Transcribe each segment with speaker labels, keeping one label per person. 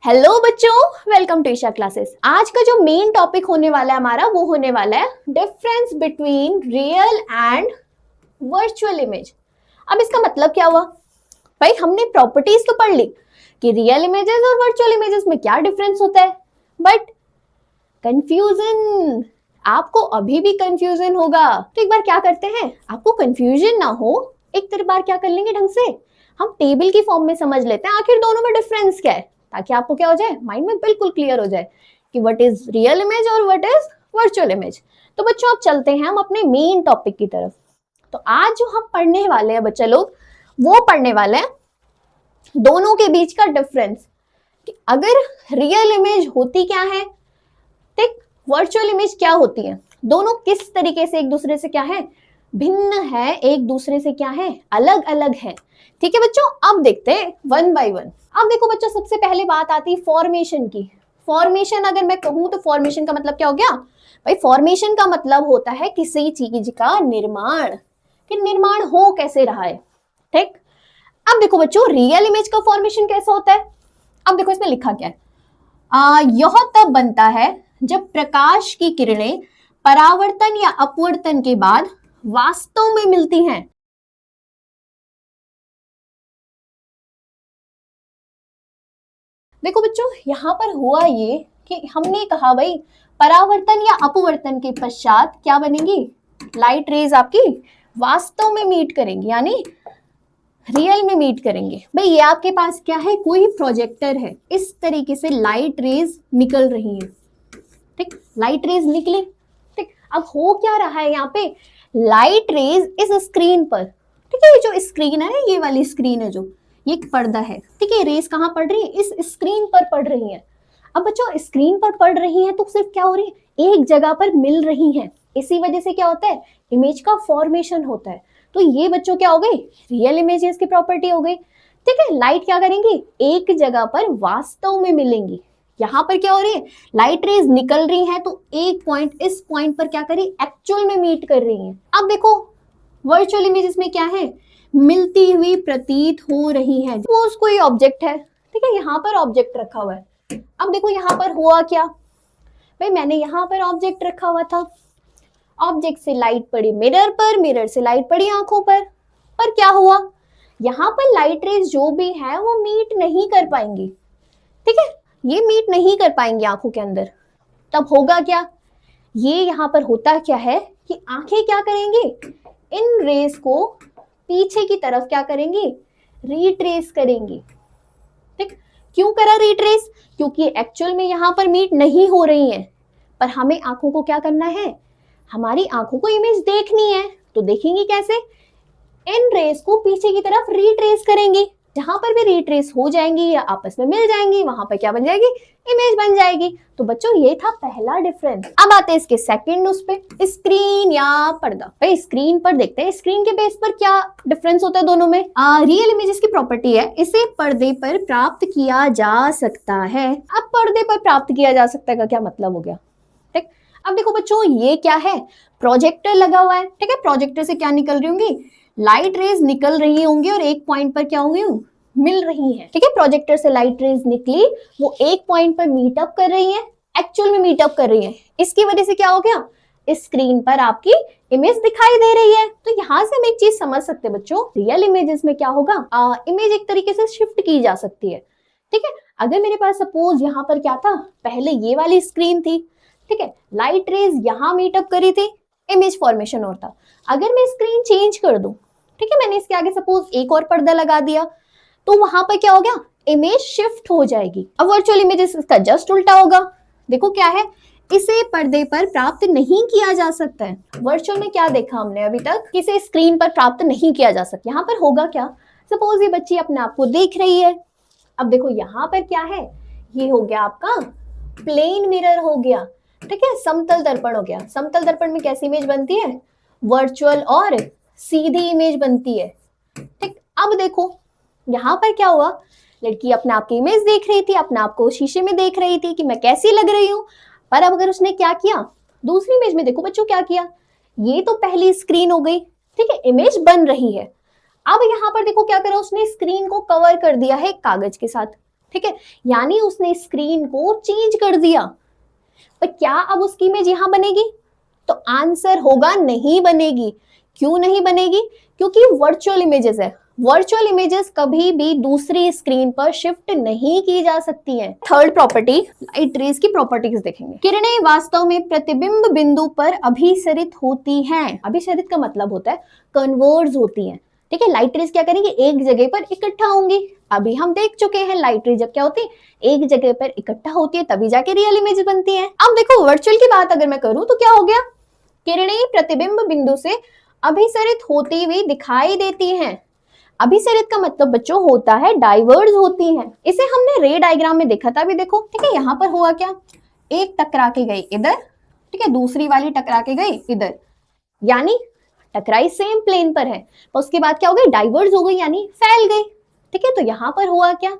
Speaker 1: Hello बच्चों, welcome to Isha classes. आज का जो मेन टॉपिक होने वाला है हमारा वो होने वाला है difference between real and virtual image. अब इसका मतलब क्या हुआ भाई? हमने प्रॉपर्टीज तो पढ़ ली कि रियल इमेजेस और वर्चुअल इमेजेस में क्या डिफरेंस होता है, बट कंफ्यूजन, आपको अभी भी कंफ्यूजन होगा। तो एक बार क्या करते हैं, आपको कंफ्यूजन ना हो एक तरह बार क्या कर लेंगे, ढंग से हम टेबल की फॉर्म में समझ लेते हैं आखिर दोनों में डिफरेंस क्या है, ताकि आपको क्या हो जाए, माइंड में बिल्कुल क्लियर हो जाए कि व्हाट इज रियल इमेज और व्हाट इज वर्चुअल इमेज। तो बच्चों अब चलते हैं हम अपने मेन टॉपिक की तरफ। तो आज जो हम पढ़ने वाले हैं बच्चे लोग, वो पढ़ने वाले हैं दोनों के बीच का डिफरेंस कि अगर रियल इमेज होती क्या है, ठीक, वर्चुअल इमेज क्या होती है, दोनों किस तरीके से एक दूसरे से क्या है, भिन्न है, एक दूसरे से क्या है, अलग अलग है। ठीक है बच्चों, अब देखते हैं वन बाय वन। अब देखो बच्चों, सबसे पहले बात आती है फॉर्मेशन की। फॉर्मेशन अगर मैं कहूं तो फॉर्मेशन का मतलब क्या हो गया भाई? फॉर्मेशन का मतलब होता है किसी चीज का निर्माण, कि निर्माण हो कैसे रहा है। ठीक, अब देखो बच्चों, रियल इमेज का फॉर्मेशन कैसा होता है। अब देखो इसमें लिखा क्या है, यह तब बनता है जब प्रकाश की किरणें परावर्तन या अपवर्तन के बाद वास्तव में मिलती हैं। देखो बच्चों, यहां पर हुआ ये कि हमने कहा भाई परावर्तन या अपवर्तन के पश्चात क्या बनेगी, लाइट रेज आपकी वास्तव में मीट करेंगी, यानी रियल में मीट करेंगे। भाई ये आपके पास क्या है, कोई प्रोजेक्टर है, इस तरीके से लाइट रेज निकल रही है। ठीक, लाइट रेज निकली। ठीक, अब हो क्या रहा है यहाँ पे, लाइट रेज इस स्क्रीन पर, ठीक है, ये जो स्क्रीन है, ये वाली स्क्रीन है, जो ये एक पर्दा है, ठीक है, रेज कहाँ पड़ रही है, इस स्क्रीन पर पड़ रही है। अब बच्चों स्क्रीन पर पड़ रही है तो सिर्फ क्या हो रही है, एक जगह पर मिल रही है, इसी वजह से क्या होता है, इमेज का फॉर्मेशन होता है। तो ये बच्चों क्या हो गई, रियल इमेजेस की प्रॉपर्टी हो गई। ठीक है, लाइट क्या करेंगी, एक जगह पर वास्तव में मिलेंगी। यहाँ पर क्या हो रही है, लाइट रेज निकल रही है तो एक पॉइंट इस पॉइंट पर क्या करी, एक्चुअल में मीट कर रही है। अब देखो वर्चुअल इमेजेस में क्या है, मिलती हुई प्रतीत हो रही है, वो कोई ऑब्जेक्ट है, ठीक है, यहाँ पर ऑब्जेक्ट रखा हुआ है। अब देखो यहाँ पर हुआ क्या भाई, मैंने यहाँ पर ऑब्जेक्ट रखा हुआ था, ऑब्जेक्ट से लाइट पड़ी मिरर पर, मिरर से लाइट पड़ी आंखों पर क्या हुआ, यहाँ पर लाइट रेज जो भी है वो मीट नहीं कर पाएंगी। ठीक है, ये मीट नहीं कर पाएंगे आंखों के अंदर। तब होगा क्या, ये यहाँ पर होता क्या है कि आंखें क्या करेंगी, इन रेस को पीछे की तरफ क्या करेंगी, रीट्रेस करेंगी। ठीक, क्यों करा रीट्रेस, क्योंकि एक्चुअल में यहाँ पर मीट नहीं हो रही है, पर हमें आंखों को क्या करना है, हमारी आंखों को इमेज देखनी है, तो देखेंगी कैसे, इन रेस को पीछे की तरफ रीट्रेस करेंगी, जहां पर भी रीट्रेस हो जाएंगी या आपस में मिल जाएंगी, वहां पर क्या बन जाएगी, इमेज बन जाएगी। तो बच्चों ये था पहला डिफरेंस। अब आते हैं इसके सेकंड, उस पे स्क्रीन या पर्दा। भाई स्क्रीन पर देखते हैं, स्क्रीन के बेस पर क्या डिफरेंस होता है दोनों में। रियल इमेजेस की प्रॉपर्टी है, इसे पर्दे पर प्राप्त किया जा सकता है। अब पर्दे पर प्राप्त किया जा सकता है का क्या मतलब हो गया, ठीक। अब देखो बच्चों, ये क्या है, प्रोजेक्टर लगा हुआ है, ठीक है, प्रोजेक्टर से क्या निकल रही होंगी, लाइट रेज निकल रही होंगी और एक पॉइंट पर क्या होंगी, मिल रही है। ठीक है, प्रोजेक्टर से लाइट रेज निकली, वो एक पॉइंट पर मीटअप कर रही है, एक्चुअल में मीटअप कर रही है, इसकी वजह से क्या हो गया, स्क्रीन पर आपकी इमेज दिखाई दे रही है। तो यहां से हम एक चीज समझ सकते हैं बच्चों, रियल इमेजेस में क्या होगा, इमेज एक तरीके से शिफ्ट की जा सकती है। ठीक है, अगर मेरे पास सपोज यहाँ पर क्या था, पहले ये वाली स्क्रीन थी, ठीक है, लाइट रेज यहां मीटअप करी थी, इमेज फॉर्मेशन और था। अगर मैं स्क्रीन चेंज कर दूं, ठीक है, मैंने इसके आगे सपोज एक और पर्दा लगा दिया, तो वहां पर क्या हो गया, इमेज शिफ्ट हो जाएगी। अब वर्चुअल इमेजेस इसका जस्ट उल्टा होगा। देखो क्या है, इसे पर्दे पर प्राप्त नहीं किया जा सकता है। वर्चुअल में क्या देखा हमने अभी तक, इसे स्क्रीन पर प्राप्त नहीं किया जा सकता। यहाँ पर होगा क्या, सपोज ये बच्ची अपने आप को देख रही है। अब देखो यहाँ पर क्या है, ये हो गया आपका प्लेन मिरर हो गया, ठीक है, समतल दर्पण हो गया। समतल दर्पण में कैसी इमेज बनती है, वर्चुअल और सीधी इमेज बनती है। ठीक, अब देखो यहाँ पर क्या हुआ, लड़की अपने आप की इमेज देख रही थी, अपने आप को शीशे में देख रही थी कि मैं कैसी लग रही हूँ। पर अब अगर उसने क्या किया, दूसरी इमेज में देखो बच्चों क्या किया, ये तो पहली स्क्रीन हो गई, ठीक है, इमेज बन रही है। अब यहाँ पर देखो क्या करा, उसने स्क्रीन को कवर कर दिया है कागज के साथ। ठीक है, यानी उसने स्क्रीन को चेंज कर दिया। पर क्या अब उसकी इमेज यहां बनेगी? तो आंसर होगा नहीं बनेगी। क्यों नहीं बनेगी? क्योंकि वर्चुअल इमेजेस है। वर्चुअल इमेजेस कभी भी दूसरी स्क्रीन पर शिफ्ट नहीं की जा सकती है। थर्ड प्रॉपर्टी, लाइट रेज की प्रॉपर्टीज देखेंगे। किरणें वास्तव में प्रतिबिंब बिंदु पर अभिसरित होती हैं। अभिसरित का मतलब होता है कन्वर्ज होती हैं। ठीक है, लाइट रेज क्या करेंगे? एक जगह पर इकट्ठा होंगी। अभी हम देख चुके हैं लाइट रेज जब क्या होती है, एक जगह पर इकट्ठा होती है तभी जाके रियल इमेज बनती है। अब देखो वर्चुअल की बात अगर मैं करूं तो क्या हो गया? किरणें प्रतिबिंब बिंदु से अभिसरित होती हुई दिखाई देती हैं। अभिसरित का मतलब बच्चों होता है डाइवर्ज होती हैं। इसे हमने रे डायग्राम में देखा था। अभी देखो, ठीक है, यहाँ पर हुआ क्या? एक टकरा के गई इधर, ठीक है, दूसरी वाली टकरा के गई इधर, यानी टकराई सेम प्लेन पर है, तो उसके बाद क्या हो गई? डाइवर्ज हो गई, यानी फैल गई। ठीक है, तो यहाँ पर हुआ क्या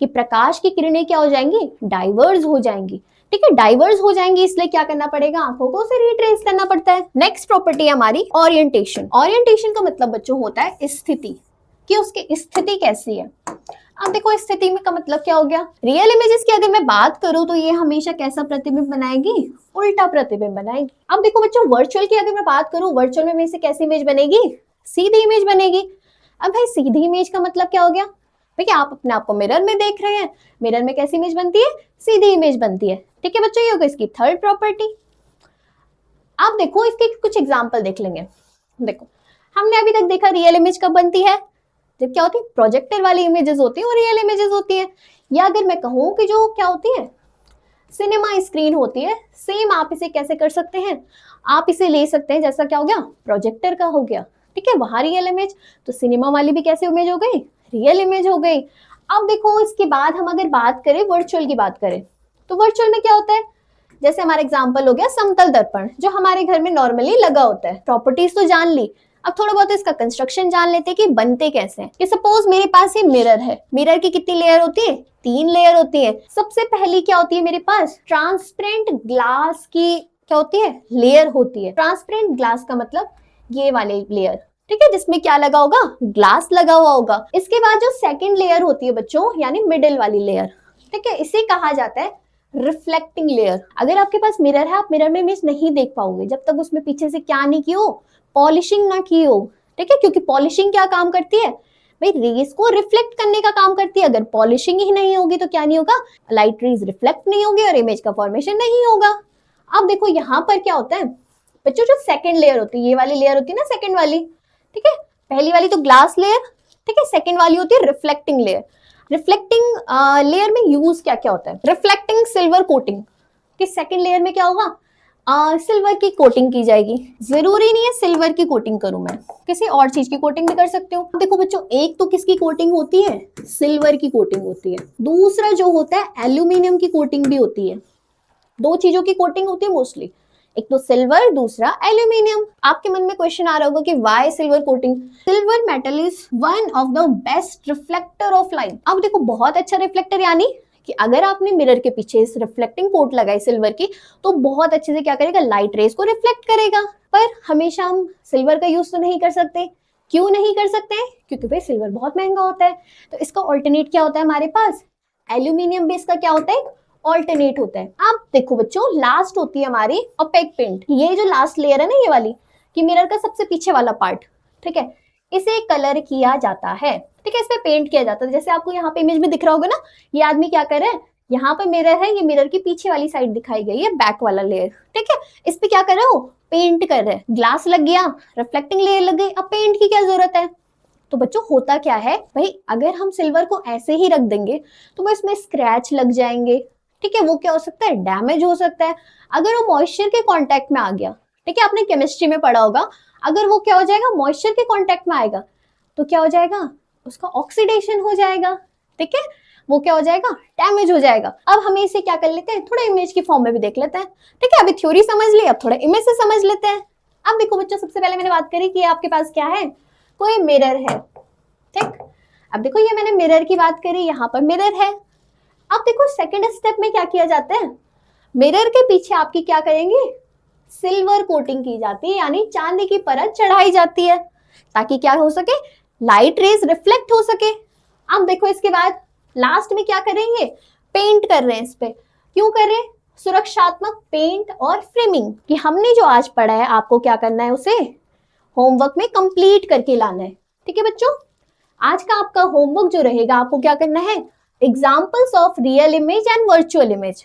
Speaker 1: कि प्रकाश की किरणें क्या हो जाएंगी? डाइवर्ज हो जाएंगी। ठीक है, डाइवर्स हो जाएंगी, इसलिए क्या करना पड़ेगा? आंखों को उसे रिट्रेस करना पड़ता है। नेक्स्ट प्रॉपर्टी है हमारी ओरिएंटेशन। ओरिएंटेशन का मतलब बच्चों होता है स्थिति, कि उसकी स्थिति कैसी है। अब देखो स्थिति में का मतलब क्या हो गया? रियल इमेजेस की अगर मैं बात करूं तो ये हमेशा कैसा प्रतिबिंब बनाएगी? उल्टा प्रतिबिंब बनाएगी। अब देखो बच्चों वर्चुअल की अगर मैं बात करूं, वर्चुअल में से कैसी इमेज बनेगी? सीधी इमेज बनेगी। अब भाई सीधी इमेज का मतलब क्या हो गया? भैया आप अपने आप को मिरर में देख रहे हैं, मिरर में कैसी इमेज बनती है? सीधी इमेज बनती है। ठीक है बच्चों, ये होगा इसकी थर्ड प्रॉपर्टी। अब देखो इसके कुछ एग्जांपल देख लेंगे। देखो हमने अभी तक देखा रियल इमेज कब बनती है? जब क्या होती है? प्रोजेक्टर वाली इमेजेस होती है और रियल इमेजेस होती है। या अगर मैं कहूं कि जो क्या होती है, सिनेमा स्क्रीन होती है, सेम आप इसे कैसे कर सकते हैं? आप इसे ले सकते हैं जैसा क्या हो गया? प्रोजेक्टर का हो गया। ठीक है, वहां रियल इमेज, तो सिनेमा वाली भी कैसे इमेज हो गई? रियल इमेज हो गई। अब देखो इसके बाद हम अगर बात करें वर्चुअल की बात करें, तो वर्चुअल में क्या होता है? जैसे हमारा एग्जांपल हो गया समतल दर्पण, जो हमारे घर में नॉर्मली लगा होता है। प्रॉपर्टीज तो जान ली, अब थोड़ा बहुत इसका कंस्ट्रक्शन जान लेते हैं कि बनते कैसे हैं। कि सपोज मेरे पास ये मिरर है, मिरर की कितनी लेयर होती है? 3 लेयर होती है। सबसे पहली क्या होती है मेरे पास? ट्रांसपेरेंट ग्लास की क्या होती है? लेयर होती है। ट्रांसपेरेंट ग्लास का मतलब ये वाले लेयर, ठीक है, जिसमें क्या लगा होगा? ग्लास लगा हुआ होगा। इसके बाद जो सेकंड लेयर होती है बच्चों, यानी मिडिल वाली लेयर, ठीक है, इसे कहा जाता है रिफ्लेक्टिंग लेयर। अगर आपके पास मिरर है, आप मिरर में इमेज नहीं देख पाओगे जब तक उसमें पीछे से क्या नहीं की हो? पॉलिशिंग ना की हो। ठीक है, क्योंकि पॉलिशिंग क्या काम करती है भाई? रेज को रिफ्लेक्ट करने का काम करती है। अगर पॉलिशिंग ही नहीं होगी तो क्या नहीं होगा? लाइट रेज रिफ्लेक्ट नहीं होगी और इमेज का फॉर्मेशन नहीं होगा। अब देखो यहाँ पर क्या होता है बच्चों, जो सेकंड लेयर होती है, ये वाली लेयर होती है ना सेकंड वाली, ठीक है, पहली वाली तो ग्लास लेयर, ठीक है, सेकंड वाली होती है रिफ्लेक्टिंग लेयर। रिफ्लेक्टिंग लेयर में यूज क्या क्या होता है? रिफ्लेक्टिंग सिल्वर कोटिंग, कि सेकंड लेयर में क्या होगा? सिल्वर की कोटिंग की जाएगी। जरूरी नहीं है सिल्वर की कोटिंग करूं मैं, किसी और चीज की कोटिंग भी कर सकती हूँ। देखो बच्चों, एक तो किसकी कोटिंग होती है? सिल्वर की कोटिंग होती है। दूसरा जो होता है एल्यूमिनियम की कोटिंग भी होती है। 2 चीजों की कोटिंग होती है मोस्टली, एक तो सिल्वर, दूसरा एल्यूमिनियम। आपके मन में क्वेश्चन आ रहा होगा कि why silver coating? Silver metal is one of the best reflector of light. अब देखो बहुत अच्छा रिफ्लेक्टर, यानी कि अगर आपने मिरर के पीछे इस रिफ्लेक्टिंग कोट लगाई सिल्वर की, तो बहुत अच्छे से क्या करेगा? लाइट रेज को रिफ्लेक्ट करेगा। पर हमेशा हम सिल्वर का यूज तो नहीं कर सकते। क्यों नहीं कर सकते? क्योंकि भाई सिल्वर बहुत महंगा होता है। तो इसका ऑल्टरनेट क्या होता है हमारे पास? एल्यूमिनियम बेस का क्या होता है? ऑल्टरनेट होता है। अब देखो बच्चों, लास्ट होती है हमारी ओपेक पेंट। ये जो लास्ट लेयर है ना, ये वाली, कि मिरर का सबसे पीछे वाला पार्ट, ठीक है, इसे कलर किया जाता है। ठीक है, इस पे पेंट किया जाता है। जैसे आपको यहाँ पे इमेज में दिख रहा होगा ना, ये आदमी क्या कर रहा है? यहाँ पे मिरर है, ये मिरर की पीछे वाली साइड दिखाई गई है, बैक वाला लेयर, ठीक है, इस पे क्या कर रहा है? वो पेंट कर रहा है। ग्लास लग गया, रिफ्लेक्टिंग लेयर लग गई, अब पेंट की क्या जरूरत है? तो बच्चों होता क्या है भाई, अगर हम सिल्वर को ऐसे ही रख देंगे तो वो इसमें स्क्रैच लग जाएंगे। ठीक है, वो क्या हो सकता है? डैमेज हो सकता है। अगर वो मॉइस्चर के कांटेक्ट में आ गया, ठीक है, आपने केमिस्ट्री में पढ़ा होगा, अगर वो क्या हो जाएगा? मॉइस्चर के कांटेक्ट में आएगा तो क्या हो जाएगा? उसका ऑक्सीडेशन हो जाएगा। ठीक है, वो क्या हो जाएगा? डैमेज हो जाएगा। अब हमें इसे क्या कर लेते हैं? थोड़ा इमेज की फॉर्म में भी देख लेते हैं। ठीक है, अभी थ्योरी समझ ली, अब थोड़ा इमेज से समझ लेते हैं। अब देखो बच्चों, सबसे पहले मैंने बात करी कि आपके पास क्या है? कोई मिरर है। ठीक, अब देखो ये मैंने मिरर की बात करी, यहाँ पर मिरर है। अब देखो सेकंड स्टेप में क्या किया जाता है? मिरर के पीछे आपकी क्या करेंगे? सिल्वर कोटिंग की जाती है, यानी चांदी की परत चढ़ाई जाती है, ताकि क्या हो सके? लाइट रेज रिफ्लेक्ट हो सके। अब देखो इसके बाद लास्ट में क्या करेंगे, पेंट कर रहे हैं इस पे। क्यों कर रहे हैं, सुरक्षात्मक पेंट और फ्रेमिंग, कि हमने जो आज पढ़ा है आपको क्या करना है, उसे होमवर्क में कंप्लीट करके लाना है। ठीक है बच्चों, आज का आपका होमवर्क जो रहेगा, आपको क्या करना है, examples of real image and virtual image,